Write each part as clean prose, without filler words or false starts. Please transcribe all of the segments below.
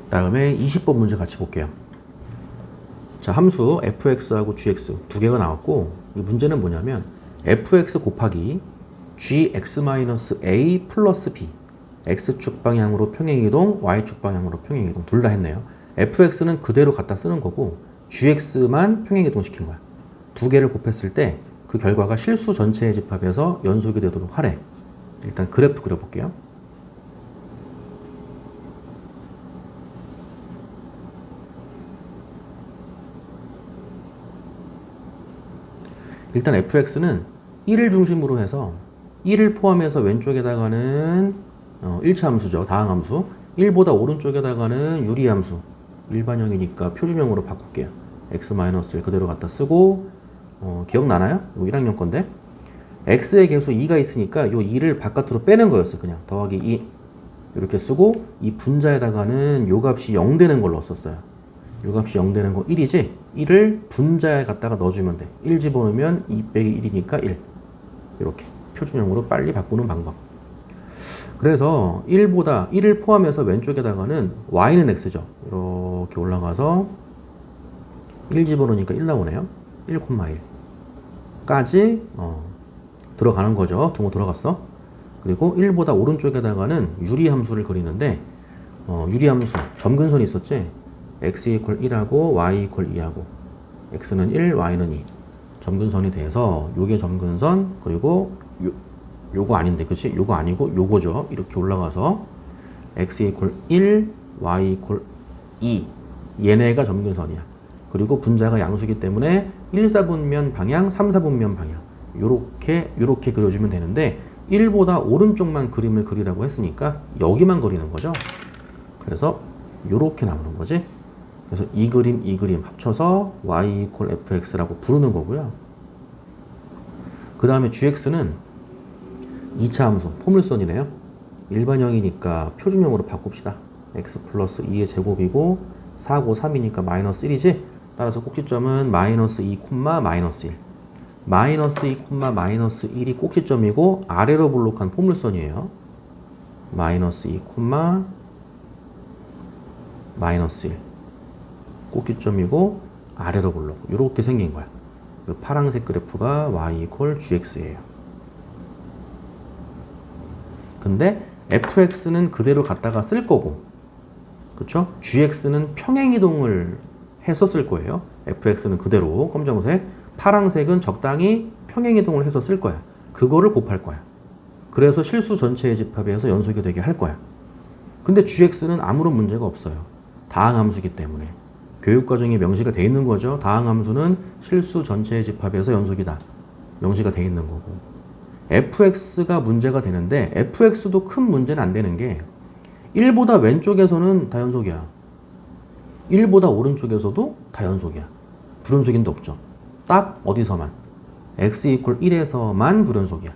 다음에 20번 문제 같이 볼게요. 자, 함수 fx하고 gx 두 개가 나왔고, 이 문제는 뭐냐면 fx 곱하기 gx-a 플러스 b, x축 방향으로 평행이동, y축 방향으로 평행이동 둘 다 했네요. fx는 그대로 갖다 쓰는 거고 gx만 평행이동 시킨 거야. 두 개를 곱했을 때 그 결과가 실수 전체의 집합에서 연속이 되도록 하래. 일단 그래프 그려볼게요. 일단 fx는 1을 중심으로 해서 1을 포함해서 왼쪽에다가는 1차 함수죠. 다항함수. 1보다 오른쪽에다가는 유리함수. 일반형이니까 표준형으로 바꿀게요. x-1 그대로 갖다 쓰고 기억나나요? 이거 1학년 건데 x의 개수 2가 있으니까 이 2를 바깥으로 빼는 거였어요. 그냥 더하기 2 이렇게 쓰고 이 분자에다가는 요 값이 0 되는 걸 넣었었어요. 요 값이 0 되는 거 1이지? 1을 분자에 갖다가 넣어주면 돼. 1 집어넣으면 2 빼기 1이니까 1. 이렇게 표준형으로 빨리 바꾸는 방법. 그래서 1을 포함해서 왼쪽에다가는 y는 x죠. 이렇게 올라가서 1 집어넣으니까 1 나오네요. 1,1 까지 들어가는 거죠. 등호 들어갔어. 그리고 1보다 오른쪽에다가는 유리함수를 그리는데 유리함수 점근선이 있었지. x 이퀄 1하고 y 이퀄 2하고 x는 1, y는 2 점근선이 돼서 요게 점근선 그리고 요거 아닌데 그치? 요거 아니고 요거죠. 이렇게 올라가서 x 이퀄 1, y 이퀄 2 얘네가 점근선이야. 그리고 분자가 양수기 때문에 1, 4분면 방향, 3, 4분면 방향 요렇게 그려주면 되는데 1보다 오른쪽만 그림을 그리라고 했으니까 여기만 그리는 거죠. 그래서 요렇게 나오는 거지. 그래서 이 그림 합쳐서 y 이퀄 fx라고 부르는 거고요. 그 다음에 gx는 2차 함수, 포물선이네요. 일반형이니까 표준형으로 바꿉시다. x 플러스 2의 제곱이고 4고 3이니까 마이너스 1이지? 따라서 꼭지점은 마이너스 2, 마이너스 1. 마이너스 2, 마이너스 1이 꼭지점이고 아래로 볼록한 포물선이에요. 마이너스 2, 마이너스 1. 꼭지점이고 아래로 볼록. 이렇게 생긴 거야. 이 파란색 그래프가 y 이퀄 gx예요. 근데 fx는 그대로 갖다가 쓸 거고, 그쵸? gx는 평행이동을 해서 쓸 거예요. fx는 그대로 검정색, 파란색은 적당히 평행이동을 해서 쓸 거야. 그거를 곱할 거야. 그래서 실수 전체의 집합에서 연속이 되게 할 거야. 근데 gx는 아무런 문제가 없어요. 다항함수기 때문에. 교육과정에 명시가 돼 있는 거죠. 다항함수는 실수 전체의 집합에서 연속이다. 명시가 돼 있는 거고. fx가 문제가 되는데 fx도 큰 문제는 안 되는 게 1보다 왼쪽에서는 다연속이야. 1보다 오른쪽에서도 다연속이야. 불연속인도 없죠. 딱 어디서만 x 이퀄 1에서만 불연속이야.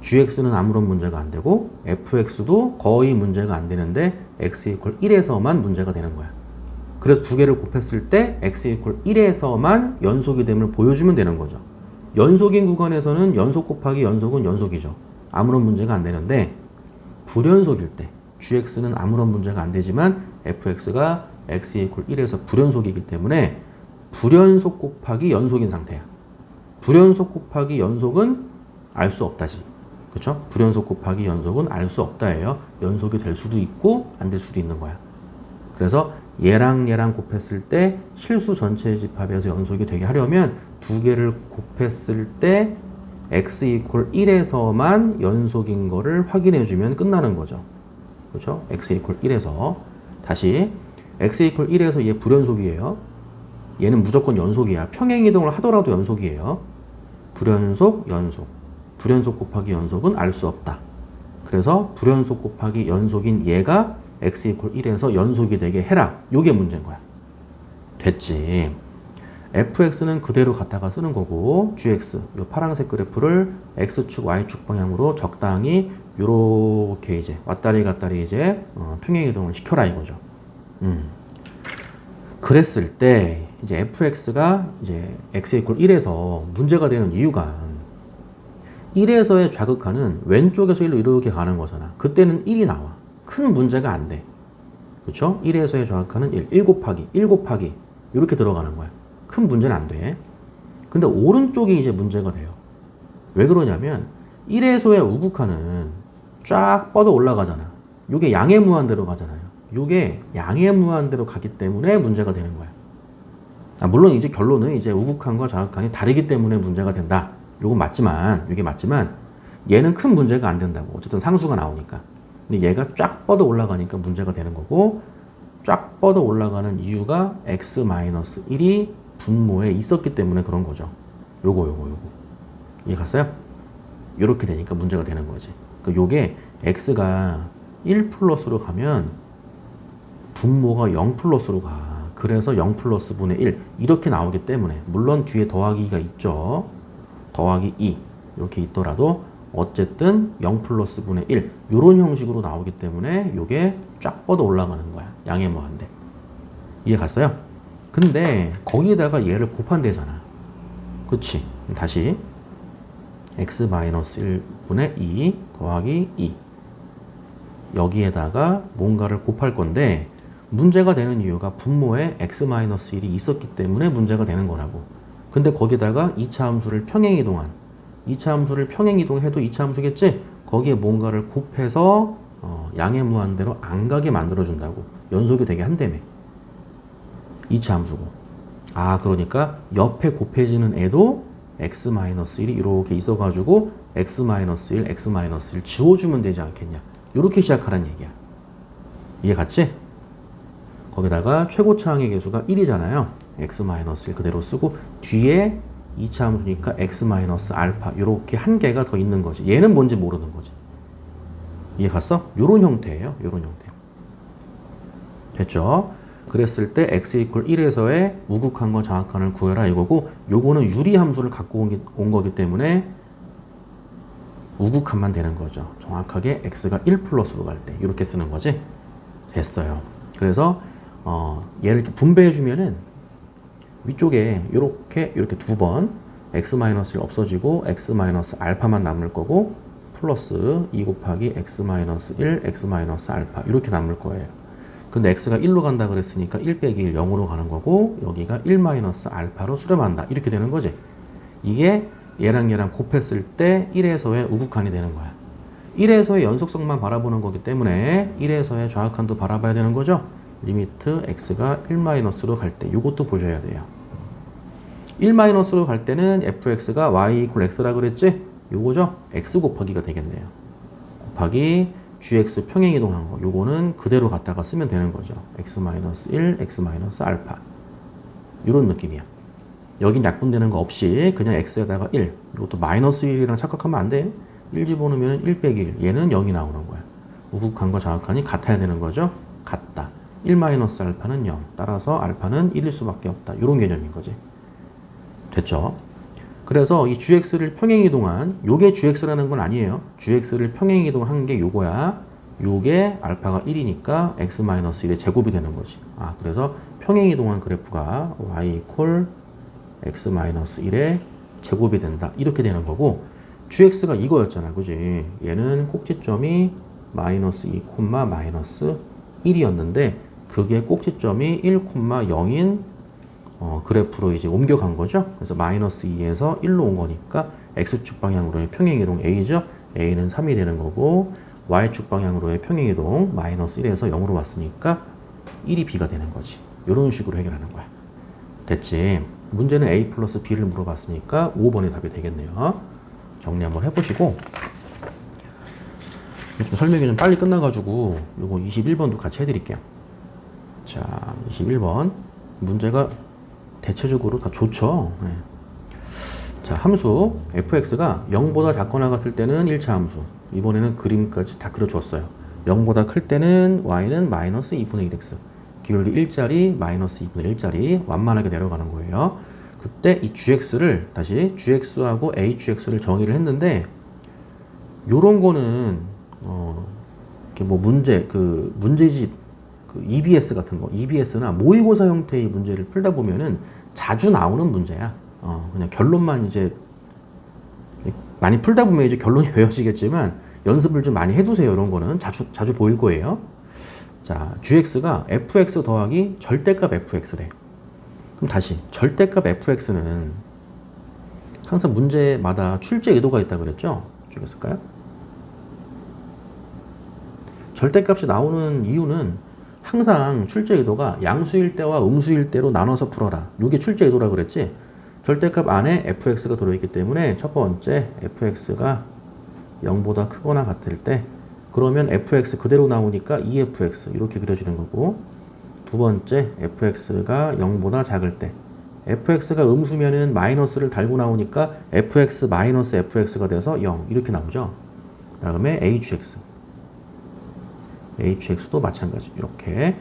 gx는 아무런 문제가 안 되고 fx도 거의 문제가 안 되는데 x 이퀄 1에서만 문제가 되는 거야. 그래서 두 개를 곱했을 때 x 이퀄 1에서만 연속이 됨을 보여주면 되는 거죠. 연속인 구간에서는 연속 곱하기 연속은 연속이죠. 아무런 문제가 안 되는데 불연속일 때 gx는 아무런 문제가 안 되지만 fx가 x 이퀄 1에서 불연속이기 때문에 불연속 곱하기 연속인 상태야. 불연속 곱하기 연속은 알 수 없다지. 그쵸? 불연속 곱하기 연속은 알 수 없다예요. 연속이 될 수도 있고 안 될 수도 있는 거야. 그래서 얘랑 곱했을 때 실수 전체의 집합에서 연속이 되게 하려면 두 개를 곱했을 때 x 이퀄 1에서만 연속인 거를 확인해 주면 끝나는 거죠. 그렇죠? x 이퀄 1에서 다시 x 이퀄 1에서 얘 불연속이에요. 얘는 무조건 연속이야. 평행이동을 하더라도 연속이에요. 불연속, 연속. 불연속 곱하기 연속은 알 수 없다. 그래서 불연속 곱하기 연속인 얘가 x 이퀄 1에서 연속이 되게 해라. 요게 문제인 거야. 됐지. fx는 그대로 갖다가 쓰는 거고 gx, 요 파란색 그래프를 x축, y축 방향으로 적당히 요렇게 이제 왔다리 갔다리 이제 평행이동을 시켜라 이거죠. 그랬을 때 이제 fx가 이제 x 이퀄 1에서 문제가 되는 이유가 1에서의 좌극하는 왼쪽에서 1로 이렇게 가는 거잖아. 그때는 1이 나와. 큰 문제가 안 돼. 그쵸? 1에서의 좌극한은 1 곱하기 1 곱하기 이렇게 들어가는 거야. 큰 문제는 안 돼. 근데 오른쪽이 이제 문제가 돼요. 왜 그러냐면 1에서의 우극한은 쫙 뻗어 올라가잖아. 요게 양의 무한대로 가잖아요. 요게 양의 무한대로 가기 때문에 문제가 되는 거야. 물론 이제 결론은 이제 우극한과 좌극한이 다르기 때문에 문제가 된다. 요건 맞지만, 이게 맞지만 얘는 큰 문제가 안 된다고. 어쨌든 상수가 나오니까. 근데 얘가 쫙 뻗어 올라가니까 문제가 되는 거고, 쫙 뻗어 올라가는 이유가 x-1이 분모에 있었기 때문에 그런 거죠. 요거. 이해 갔어요? 요렇게 되니까 문제가 되는 거지. 그러니까 요게 x가 1 플러스로 가면 분모가 0 플러스로 가. 그래서 0 플러스 분의 1 이렇게 나오기 때문에, 물론 뒤에 더하기가 있죠. 더하기 2 이렇게 있더라도 어쨌든 0 플러스 분의 1 이런 형식으로 나오기 때문에 요게 쫙 뻗어 올라가는 거야. 양의 무한대. 이해 갔어요? 근데 거기에다가 얘를 곱한대잖아. 그치? 다시 x-1분의 2 더하기 2 여기에다가 뭔가를 곱할 건데, 문제가 되는 이유가 분모에 x-1이 있었기 때문에 문제가 되는 거라고. 근데 거기다가 2차 함수를 평행이동한, 2차 함수를 평행이동해도 2차 함수겠지? 거기에 뭔가를 곱해서 양의 무한대로 안 가게 만들어준다고. 연속이 되게 한다며. 2차 함수고. 그러니까 옆에 곱해지는 애도 x-1이 이렇게 있어가지고 x-1, x-1 지워주면 되지 않겠냐. 이렇게 시작하라는 얘기야. 이해 갔지? 거기다가 최고차항의 계수가 1이잖아요. x-1 그대로 쓰고 뒤에 2차 함수니까 x-알파 이렇게 한 개가 더 있는 거지. 얘는 뭔지 모르는 거지. 이해 갔어? 요런 형태예요. 요런 형태. 됐죠? 그랬을 때 x 이퀄 1에서의 우극한과 좌극한을 구해라 이거고, 요거는 유리 함수를 갖고 온 거기 때문에 우극한만 되는 거죠. 정확하게 x가 1 플러스로 갈 때 이렇게 쓰는 거지. 됐어요. 그래서 얘를 이렇게 분배해 주면은 위쪽에 이렇게 두 번 x-1 없어지고 x-알파만 남을 거고, 플러스 2 곱하기 x-1, x-알파 이렇게 남을 거예요. 근데 x가 1로 간다 그랬으니까 1 빼기 1 0으로 가는 거고, 여기가 1-알파로 수렴한다 이렇게 되는 거지. 이게 얘랑 곱했을 때 1에서의 우극한이 되는 거야. 1에서의 연속성만 바라보는 거기 때문에 1에서의 좌극한도 바라봐야 되는 거죠. 리미트 x가 1-로 갈 때 이것도 보셔야 돼요. 1-로 갈 때는 fx가 y 이퀄 x라 그랬지? 요거죠? x 곱하기가 되겠네요. 곱하기 gx 평행이동한 거. 요거는 그대로 갖다가 쓰면 되는 거죠. x-1, x-알파. 이런 느낌이야. 여긴 약분되는 거 없이 그냥 x에다가 1. 이것도 마이너스 1이랑 착각하면 안 돼. 1 집어넣으면 1 빼기 1. 얘는 0이 나오는 거야. 우극한과 좌극한이 같아야 되는 거죠. 같다. 1-알파는 0. 따라서 알파는 1일 수밖에 없다. 이런 개념인 거지. 됐죠? 그래서 이 gx를 평행이동한, 요게 gx라는 건 아니에요. gx를 평행이동한 게 요거야. 요게 알파가 1이니까 x-1의 제곱이 되는 거지. 그래서 평행이동한 그래프가 y 이퀄 x-1의 제곱이 된다. 이렇게 되는 거고, gx가 이거였잖아. 그지? 얘는 꼭지점이 마이너스 2, 마이너스 1이었는데 그게 꼭지점이 1,0인 그래프로 이제 옮겨간 거죠. 그래서 마이너스 2에서 1로 온 거니까 x축 방향으로의 평행이동 a죠. a는 3이 되는 거고, y축 방향으로의 평행이동 마이너스 1에서 0으로 왔으니까 1이 b가 되는 거지. 이런 식으로 해결하는 거야. 됐지? 문제는 a 플러스 b를 물어봤으니까 5번이 답이 되겠네요. 정리 한번 해보시고, 좀 설명이 좀 빨리 끝나가지고 요거 21번도 같이 해드릴게요. 자, 21번 문제가 대체적으로 다 좋죠. 네. 자, 함수 fx가 0보다 작거나 같을 때는 1차 함수. 이번에는 그림까지 다 그려줬어요. 0보다 클 때는 y는 마이너스 2분의 1x. 기울기 1짜리 마이너스 2분의 1짜리 완만하게 내려가는 거예요. 그때 이 gx를 다시 gx하고 hx를 정의를 했는데, 요런 거는 이렇게 뭐 문제집 EBS 같은 거, EBS나 모의고사 형태의 문제를 풀다 보면은 자주 나오는 문제야. 그냥 결론만 이제 많이 풀다 보면 이제 결론이 외워지겠지만 연습을 좀 많이 해두세요. 이런 거는 자주 보일 거예요. 자, gx가 fx 더하기 절대값 fx래. 그럼 다시 절대값 fx는 항상 문제마다 출제 의도가 있다고 그랬죠? 이쪽에 쓸까요? 절대값이 나오는 이유는 항상 출제 의도가 양수일 때와 음수일 때로 나눠서 풀어라. 이게 출제 의도라 그랬지? 절대값 안에 fx가 들어있기 때문에 첫 번째 fx가 0보다 크거나 같을 때 그러면 fx 그대로 나오니까 2fx 이렇게 그려지는 거고, 두 번째 fx가 0보다 작을 때 fx가 음수면은 마이너스를 달고 나오니까 fx 마이너스 fx가 돼서 0 이렇게 나오죠. 그 다음에 hx도 마찬가지 이렇게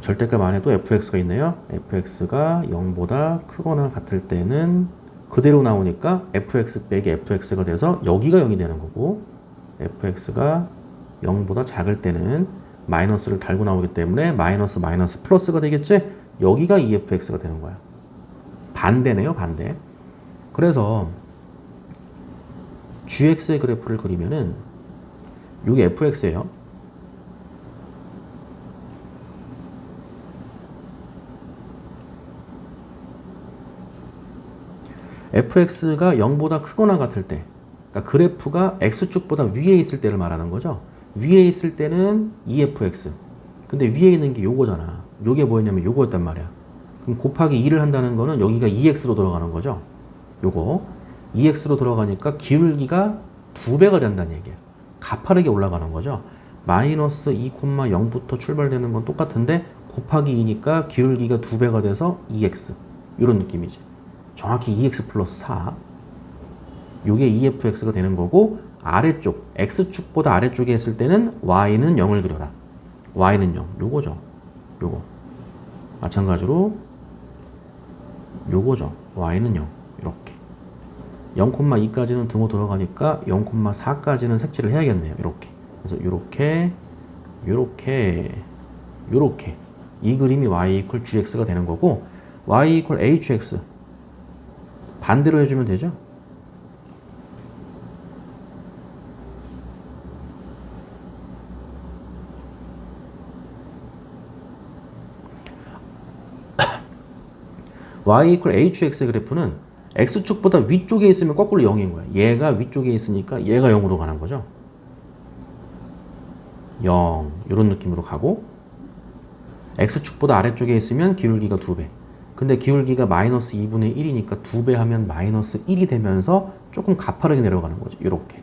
절대값 안에도 fx가 있네요. fx가 0보다 크거나 같을 때는 그대로 나오니까 fx 빼기 fx가 돼서 여기가 0이 되는 거고, fx가 0보다 작을 때는 마이너스를 달고 나오기 때문에 마이너스 플러스가 되겠지? 여기가 2fx가 되는 거야. 반대네요, 반대. 그래서 gx의 그래프를 그리면은 이게 fx예요. fx가 0보다 크거나 같을 때, 그러니까 그래프가 x축보다 위에 있을 때를 말하는 거죠. 위에 있을 때는 2fx. 근데 위에 있는 게 요거잖아. 요게 뭐였냐면 요거였단 말이야. 그럼 곱하기 2를 한다는 거는 여기가 2x로 들어가는 거죠. 요거 2x로 들어가니까 기울기가 2배가 된다는 얘기야. 가파르게 올라가는 거죠. 마이너스 2,0부터 출발되는 건 똑같은데 곱하기 2니까 기울기가 2배가 돼서 2x 이런 느낌이지. 정확히 2x 플러스 4. 요게 2fx가 되는 거고, 아래쪽 x축보다 아래쪽에 있을 때는 y는 0을 그려라. y는 0 요거죠. 요거 마찬가지로 요거죠. y는 0 이렇게 0,2까지는 등호 들어가니까 0,4까지는 색칠을 해야겠네요. 이렇게. 그래서 요렇게 이 그림이 y = gx가 되는 거고, y = hx 반대로 해주면 되죠. y = hx의 그래프는 x축보다 위쪽에 있으면 거꾸로 0인 거야. 얘가 위쪽에 있으니까 얘가 0으로 가는 거죠. 0 이런 느낌으로 가고, x축보다 아래쪽에 있으면 기울기가 2배. 근데 기울기가 마이너스 2분의 1이니까 2배 하면 마이너스 1이 되면서 조금 가파르게 내려가는 거죠. 이렇게.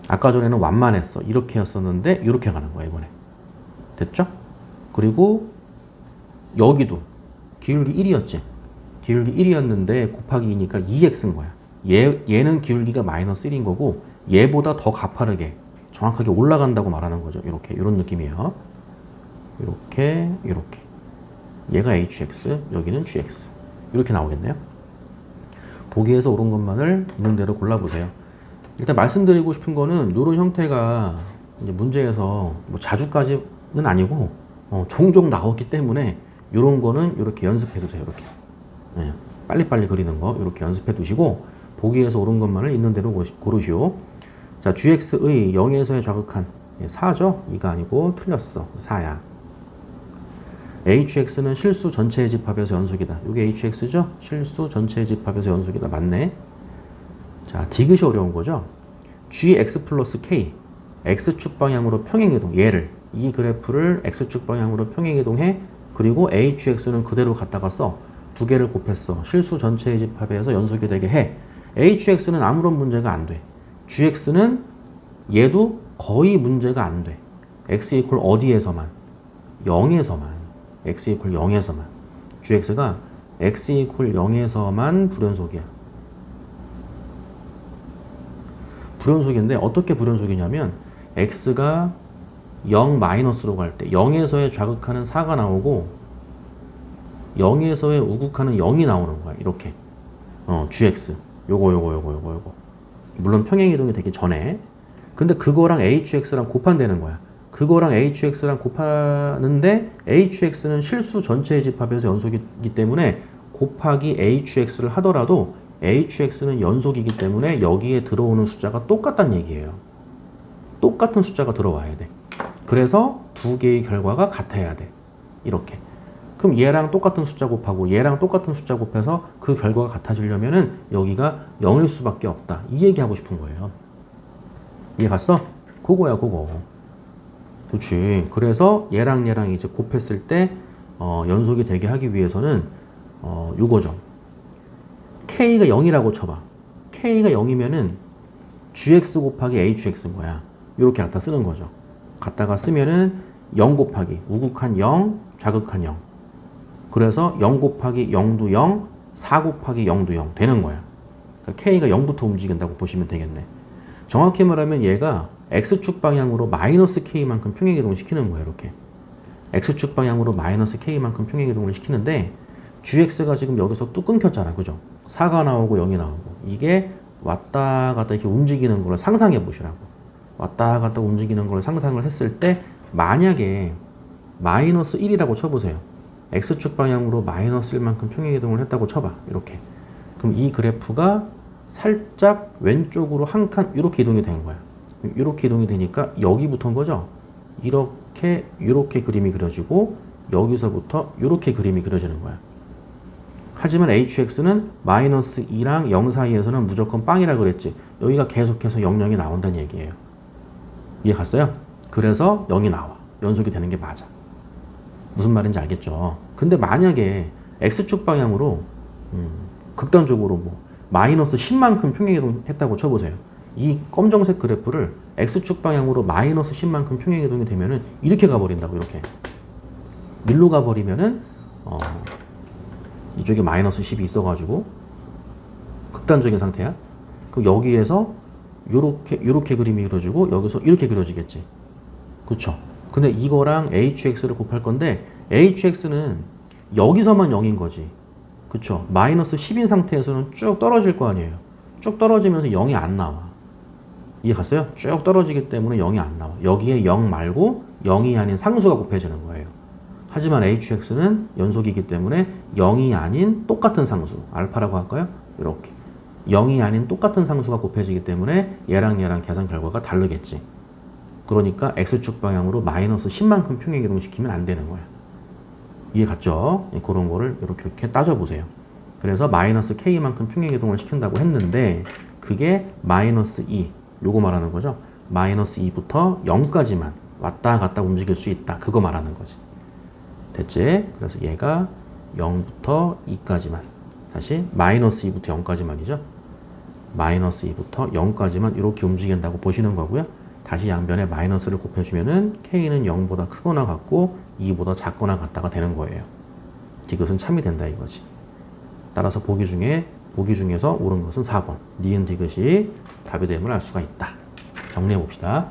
아까 전에는 완만했어. 이렇게 였었는데 이렇게 가는 거야 이번에. 됐죠? 그리고 여기도 기울기 1이었지. 기울기 1이었는데 곱하기 2니까 2x인 거야. 얘는 기울기가 마이너스 1인 거고, 얘보다 더 가파르게 정확하게 올라간다고 말하는 거죠. 이렇게 이런 느낌이에요. 이렇게 얘가 hx, 여기는 gx 이렇게 나오겠네요. 보기에서 옳은 것만을 있는 대로 골라보세요. 일단 말씀드리고 싶은 거는 이런 형태가 이제 문제에서 뭐 자주까지는 아니고 종종 나왔기 때문에 이런 거는 이렇게 연습해 두세요. 이렇게 빨리빨리 그리는 거 이렇게 연습해 두시고, 보기에서 옳은 것만을 있는 대로 고르시오. 자, gx의 0에서의 좌극한 4죠? 2가 아니고 틀렸어. 4야. hx는 실수 전체의 집합에서 연속이다. 이게 hx죠? 실수 전체의 집합에서 연속이다. 맞네. 자, 디귿이 어려운 거죠? gx 플러스 k, x축 방향으로 평행이동. 얘를, 이 그래프를 x축 방향으로 평행이동해. 그리고 hx는 그대로 갖다가 써. 두 개를 곱했어. 실수 전체의 집합에서 연속이 되게 해. hx는 아무런 문제가 안 돼. gx는 얘도 거의 문제가 안 돼. x 이퀄 어디에서만? 0에서만. x 이퀄 0에서만. gx가 x 이퀄 0에서만 불연속이야. 불연속인데 어떻게 불연속이냐면 x가 0 마이너스로 갈 때 0에서의 좌극하는 4가 나오고 0에서의 우극하는 0이 나오는 거야. 이렇게. gx. 요거. 물론 평행이동이 되기 전에. 근데 그거랑 hx랑 곱한다는 거야. 그거랑 hx랑 곱하는데 hx는 실수 전체의 집합에서 연속이기 때문에 곱하기 hx를 하더라도 hx는 연속이기 때문에 여기에 들어오는 숫자가 똑같다는 얘기예요. 똑같은 숫자가 들어와야 돼. 그래서 두 개의 결과가 같아야 돼. 이렇게. 그럼 얘랑 똑같은 숫자 곱하고 얘랑 똑같은 숫자 곱해서 그 결과가 같아지려면은 여기가 0일 수밖에 없다. 이 얘기하고 싶은 거예요. 이해 갔어? 그거야, 그거. 그렇지. 그래서 얘랑 얘랑 이제 곱했을 때 연속이 되게 하기 위해서는 요거죠. K가 0이라고 쳐봐. K가 0이면은 GX 곱하기 HX인 거야. 이렇게 갖다 쓰는 거죠. 갖다가 쓰면은 0 곱하기 우극한 0, 좌극한 0. 그래서 0 곱하기 0도 0, 4 곱하기 0도 0 되는 거야. 그러니까 K가 0부터 움직인다고 보시면 되겠네. 정확히 말하면 얘가 X축 방향으로 마이너스 K만큼 평행이동을 시키는 거예요. 이렇게. X축 방향으로 마이너스 K만큼 평행이동을 시키는데 GX가 지금 여기서 뚝 끊겼잖아. 그죠? 4가 나오고 0이 나오고. 이게 왔다 갔다 이렇게 움직이는 걸 상상해 보시라고. 왔다 갔다 움직이는 걸 상상을 했을 때 만약에 마이너스 1이라고 쳐보세요. X축 방향으로 마이너스 1만큼 평행이동을 했다고 쳐봐. 이렇게. 그럼 이 그래프가 살짝 왼쪽으로 한 칸 이렇게 이동이 된 거야. 이렇게 이동이 되니까 여기부터인 거죠. 이렇게 그림이 그려지고 여기서부터 이렇게 그림이 그려지는 거야. 하지만 hx는 마이너스 2랑 0 사이에서는 무조건 빵이라 그랬지. 여기가 계속해서 00이 나온다는 얘기예요. 이해 갔어요? 그래서 0이 나와. 연속이 되는 게 맞아. 무슨 말인지 알겠죠? 근데 만약에 x축 방향으로 극단적으로 뭐 마이너스 10만큼 평행이동 했다고 쳐보세요. 이 검정색 그래프를 x축 방향으로 마이너스 10만큼 평행이동이 되면은 이렇게 가버린다고. 이렇게 밀로 가버리면은 이쪽에 마이너스 10이 있어가지고 극단적인 상태야. 그럼 여기에서 요렇게 그림이 그려지고 여기서 이렇게 그려지겠지. 그쵸? 근데 이거랑 hx를 곱할 건데 hx는 여기서만 0인 거지. 그쵸? 마이너스 10인 상태에서는 쭉 떨어질 거 아니에요. 쭉 떨어지면서 0이 안 나와. 이해 갔어요? 쭉 떨어지기 때문에 0이 안 나와. 여기에 0 말고 0이 아닌 상수가 곱해지는 거예요. 하지만 hx는 연속이기 때문에 0이 아닌 똑같은 상수, 알파라고 할까요? 이렇게 0이 아닌 똑같은 상수가 곱해지기 때문에 얘랑 계산 결과가 다르겠지. 그러니까 x축 방향으로 마이너스 10만큼 평행이동 시키면 안 되는 거야. 이해 갔죠? 그런 거를 이렇게 따져보세요. 그래서 마이너스 k만큼 평행이동을 시킨다고 했는데 그게 마이너스 2, 요거 말하는 거죠. 마이너스 2부터 0까지만 왔다 갔다 움직일 수 있다. 그거 말하는 거지. 됐지? 그래서 얘가 0부터 2까지만, 다시 마이너스 2부터 0까지만이죠. 마이너스 2부터 0까지만 이렇게 움직인다고 보시는 거고요. 다시 양변에 마이너스를 곱해주면은 k는 0보다 크거나 같고 2보다 작거나 같다가 되는 거예요. 디귿은 참이 된다 이거지. 따라서 보기 중에서 옳은 것은 4번. 니은 디귿이 답이 됨을 알 수가 있다. 정리해 봅시다.